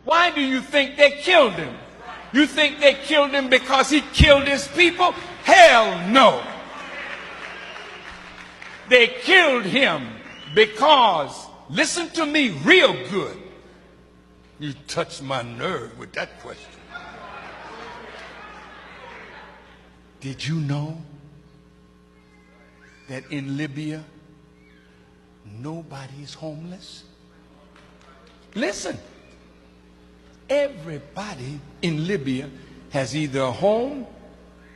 Why do you think they killed him? You think they killed him because he killed his people? Hell no. They killed him because, listen to me real good. You touched my nerve with that question. Did you know that in Libya, nobody's homeless? Listen, everybody in Libya has either a home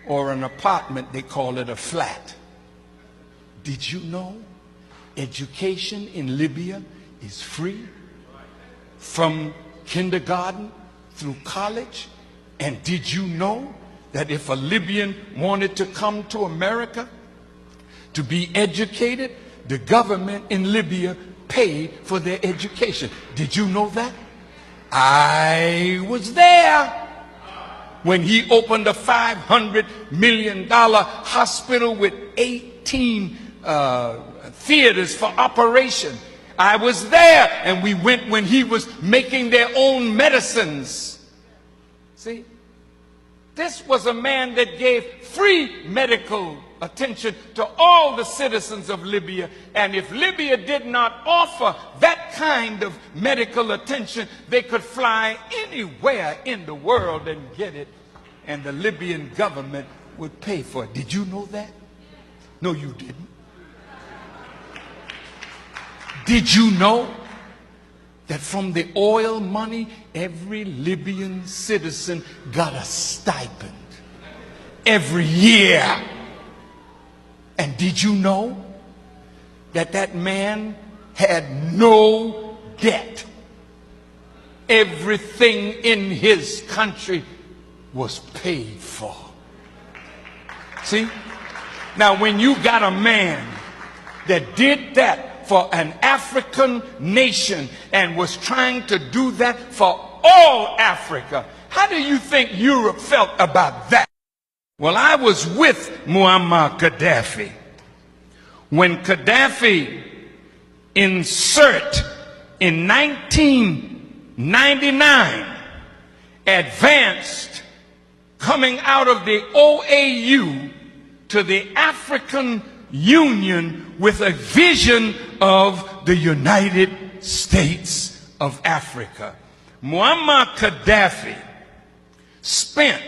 or an apartment. They call it a flat. Did you know education in Libya is free from kindergarten through college? And did you know that if a Libyan wanted to come to America to be educated, the government in Libya paid for their education? Did you know that? I was there when he opened a $500 million hospital with 18 theaters for operation. I was there, and we went when he was making their own medicines. See, this was a man that gave free medical attention to all the citizens of Libya. And if Libya did not offer that kind of medical attention, they could fly anywhere in the world and get it, and the Libyan government would pay for it. Did you know that? No, you didn't. Did you know that from the oil money, every Libyan citizen got a stipend every year? And did you know that that man had no debt? Everything in his country was paid for. See? Now, when you got a man that did that for an African nation and was trying to do that for all Africa, how do you think Europe felt about that? Well, I was with Muammar Gaddafi when Gaddafi insert in 1999 advanced coming out of the OAU to the African Union with a vision of the United States of Africa. Muammar Gaddafi spent,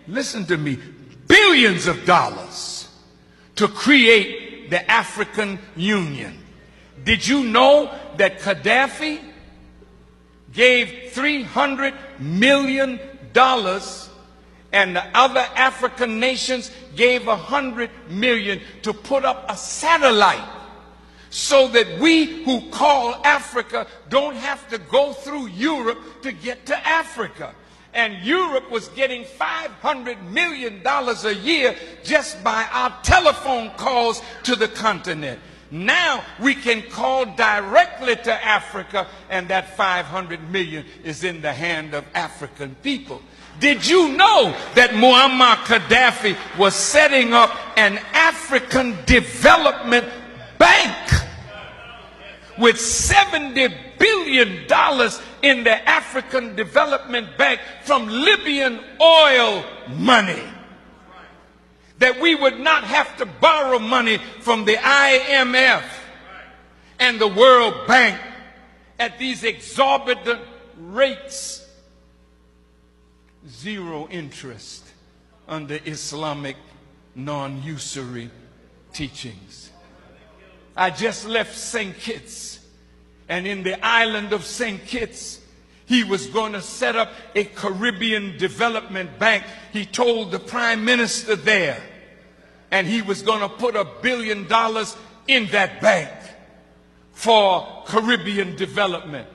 listen to me, billions of dollars to create the African Union. Did you know that Gaddafi gave $300 million and the other African nations gave $100 million to put up a satellite so that we who call Africa don't have to go through Europe to get to Africa? And Europe was getting $500 million a year just by our telephone calls to the continent. Now we can call directly to Africa, and that $500 million is in the hand of African people. Did you know that Muammar Gaddafi was setting up an African development bank with $70 billion in the African Development Bank from Libyan oil money? That we would not have to borrow money from the IMF and the World Bank at these exorbitant rates. Zero interest under Islamic non-usury teachings. I just left St. Kitts, and in the island of St. Kitts, he was going to set up a Caribbean Development Bank. He told the Prime Minister there, and he was going to put $1 billion in that bank for Caribbean development.